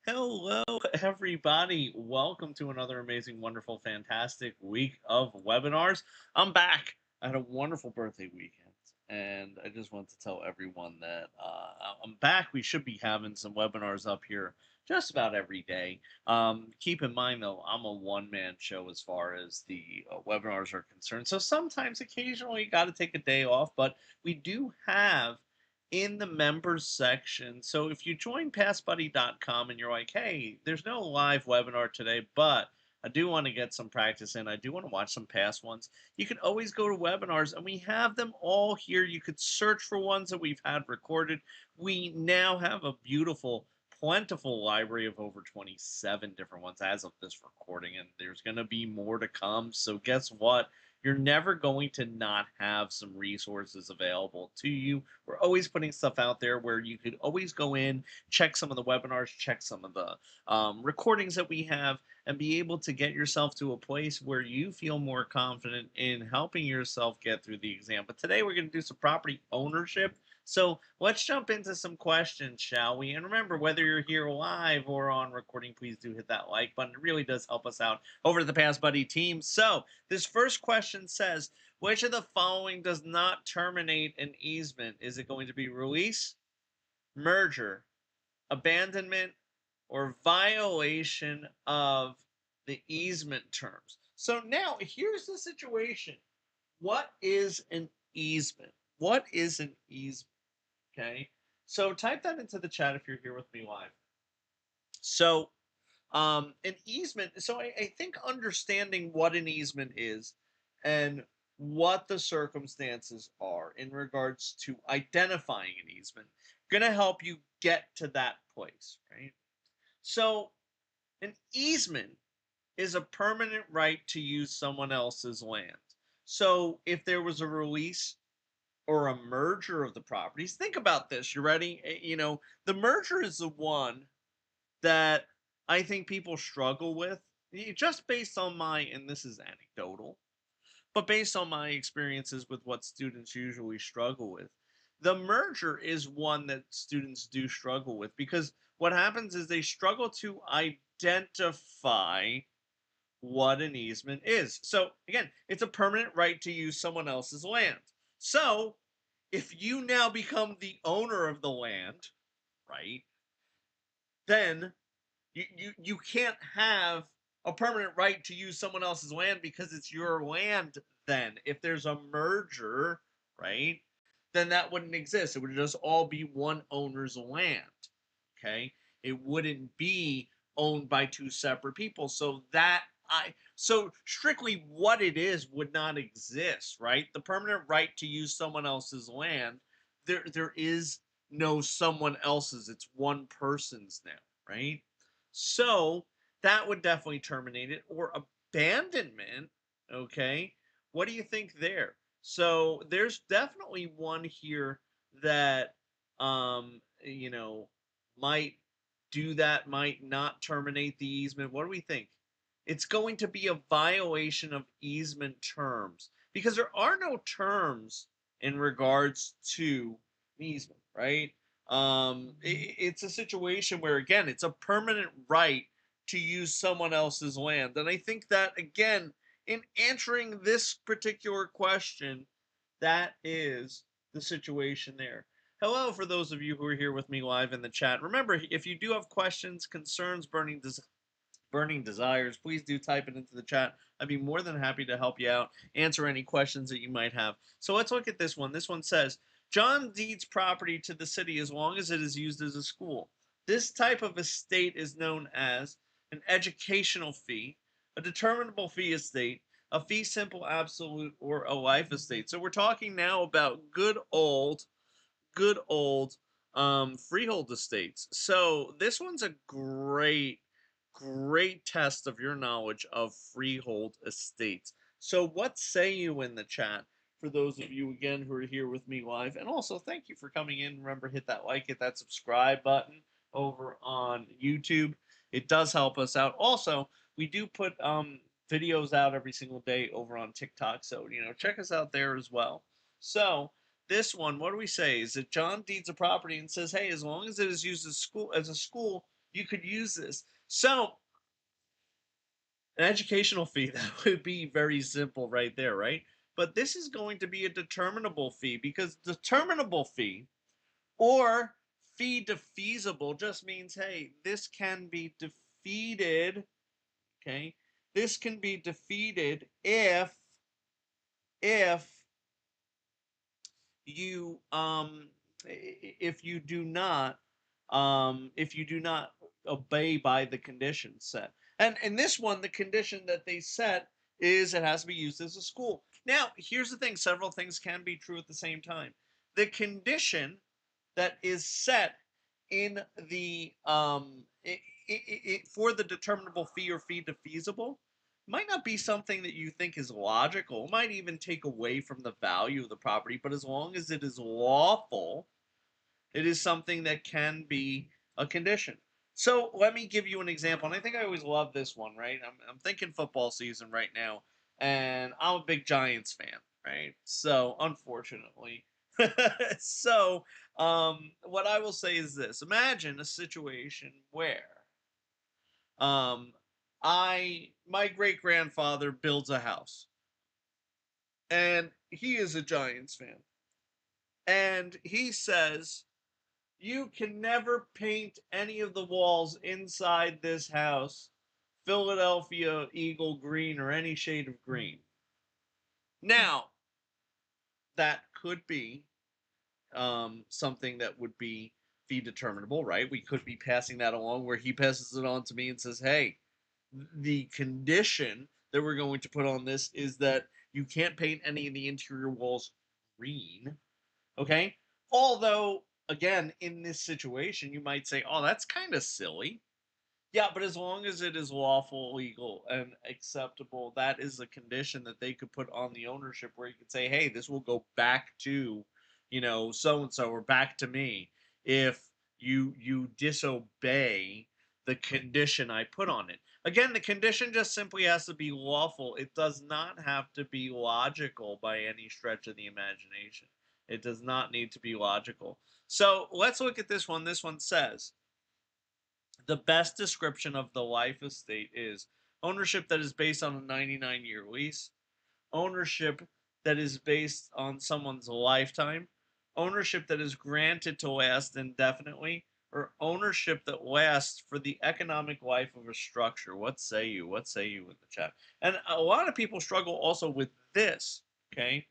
Hello, everybody. Welcome to another amazing, wonderful, fantastic week of webinars. I'm back. I had a wonderful birthday weekend, and I just want to tell everyone that I'm back. We should be having some webinars up here just about every day. Keep in mind, though, I'm a one-man show as far as the webinars are concerned. So sometimes, occasionally, you got to take a day off, but we do have in the members section. So if you join passbuddy.com and you're like, hey, there's no live webinar today, but I do want to get some practice in. I do want to watch some past ones. You can always go to webinars and we have them all here. You could search for ones that we've had recorded. We now have a beautiful, plentiful library of over 27 different ones as of this recording, and there's going to be more to come. So guess what? You're never going to not have some resources available to you. We're always putting stuff out there where you could always go in, check some of the webinars, check some of the recordings that we have, and be able to get yourself to a place where you feel more confident in helping yourself get through the exam. But today we're going to do some property ownership. So let's jump into some questions, shall we? And remember, whether you're here live or on recording, please do hit that like button. It really does help us out over the Past Buddy team. So this first question says, which of the following does not terminate an easement? Is it going to be release, merger, abandonment, or violation of the easement terms? So now here's the situation. What is an easement? What is an easement? Okay. So type that into the chat if you're here with me live. So an easement. So I think understanding what an easement is and what the circumstances are in regards to identifying an easement going to help you get to that place, right? So an easement is a permanent right to use someone else's land. So if there was a release or a merger of the properties, think about this. You ready? The merger is the one that I think people struggle with, just based on my, and this is anecdotal, but based on my experiences with what students usually struggle with. The merger is one that students do struggle with because what happens is they struggle to identify what an easement is. So, again, it's a permanent right to use someone else's land. So, if you now become the owner of the land, right, then you can't have a permanent right to use someone else's land because it's your land. Then if there's a merger, right, then that wouldn't exist. It would just all be one owner's land. Okay, it wouldn't be owned by two separate people. So strictly what it is would not exist, right? The permanent right to use someone else's land, there is no someone else's. It's one person's now, right? So that would definitely terminate it. Or abandonment. Okay. What do you think there? So there's definitely one here that might do that, might not terminate the easement. What do we think? It's going to be a violation of easement terms because there are no terms in regards to easement, right? It's a situation where, again, it's a permanent right to use someone else's land. And I think that, again, in answering this particular question, that is the situation there. Hello, for those of you who are here with me live in the chat. Remember, if you do have questions, concerns, burning desires, please do type it into the chat. I'd be more than happy to help you out, answer any questions that you might have. So let's look at this one. This one says, John deeds property to the city as long as it is used as a school. This type of estate is known as an educational fee, a determinable fee estate, a fee simple absolute, or a life estate. So we're talking now about good old freehold estates. So this one's a great test of your knowledge of freehold estates. So what say you in the chat, for those of you again who are here with me live? And also thank you for coming in. Remember, hit that like, hit that subscribe button over on YouTube. It does help us out. Also, we do put videos out every single day over on TikTok. So, check us out there as well. So this one, what do we say? Is that John deeds a property and says, hey, as long as it is used as a school, you could use this. So an educational fee, that would be very simple right there, right? But this is going to be a determinable fee, because determinable fee or fee defeasible just means, hey, this can be defeated. Okay. This can be defeated if you if you do not obey by the conditions set. And in this one, the condition that they set is it has to be used as a school. Now, here's the thing, several things can be true at the same time. The condition that is set in the for the determinable fee or fee defeasible might not be something that you think is logical. It might even take away from the value of the property, but as long as it is lawful, it is something that can be a condition. So let me give you an example. And I think I always love this one, right? I'm thinking football season right now, and I'm a big Giants fan, right? So unfortunately, so what I will say is this: imagine a situation where um, my great grandfather builds a house, and he is a Giants fan, and he says you can never paint any of the walls inside this house Philadelphia Eagle green or any shade of green. Now, that could be something that would be fee determinable, right? We could be passing that along where he passes it on to me and says, hey, the condition that we're going to put on this is that you can't paint any of the interior walls green. Okay. Although, again, in this situation, you might say, oh, that's kind of silly. Yeah, but as long as it is lawful, legal, and acceptable, that is a condition that they could put on the ownership where you could say, hey, this will go back to, so and so, or back to me if you disobey the condition I put on it. Again, the condition just simply has to be lawful. It does not have to be logical by any stretch of the imagination. It does not need to be logical. So let's look at this one. This one says, the best description of the life estate is ownership that is based on a 99-year lease, ownership that is based on someone's lifetime, ownership that is granted to last indefinitely, or ownership that lasts for the economic life of a structure. What say you? What say you in the chat? And a lot of people struggle also with this, okay?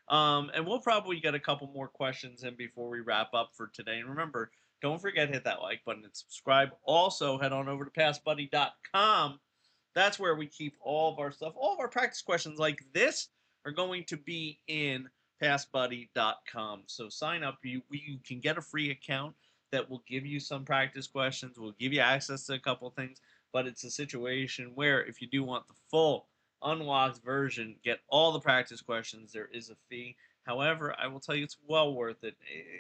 And we'll probably get a couple more questions in before we wrap up for today. And remember, don't forget hit that like button and subscribe. Also, head on over to passbuddy.com. That's where we keep all of our stuff. All of our practice questions like this are going to be in passbuddy.com. So sign up. You can get a free account that will give you some practice questions, will give you access to a couple things, but it's a situation where if you do want the full unlocked version, get all the practice questions, there is a fee. However, I will tell you it's well worth it.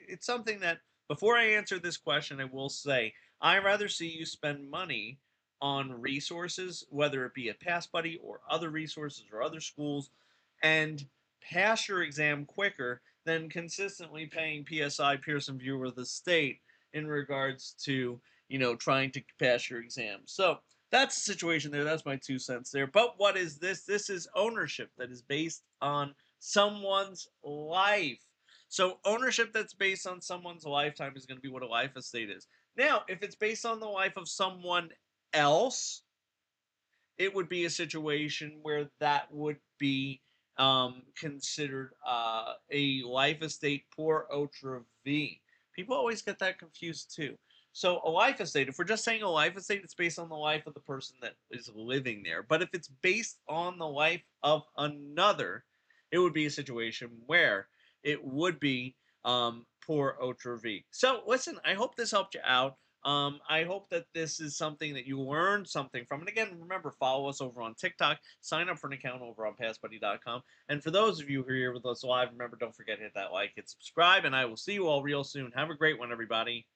It's something that, before I answer this question, I will say I'd rather see you spend money on resources, whether it be at PassBuddy or other resources or other schools, and pass your exam quicker than consistently paying PSI, Pearson VUE, or the state in regards to, trying to pass your exam. So that's the situation there. That's my 2 cents there. But what is this? This is ownership that is based on someone's life. So ownership that's based on someone's lifetime is going to be what a life estate is. Now, if it's based on the life of someone else, it would be a situation where that would be considered a life estate pour outre vie. People always get that confused too. So a life estate, if we're just saying a life estate, it's based on the life of the person that is living there. But if it's based on the life of another, it would be a situation where it would be pour outre vie. So listen, I hope this helped you out. I hope that this is something that you learned something from. And again, remember, follow us over on TikTok. Sign up for an account over on PassBuddy.com. And for those of you who are here with us live, remember, don't forget to hit that like and subscribe. And I will see you all real soon. Have a great one, everybody.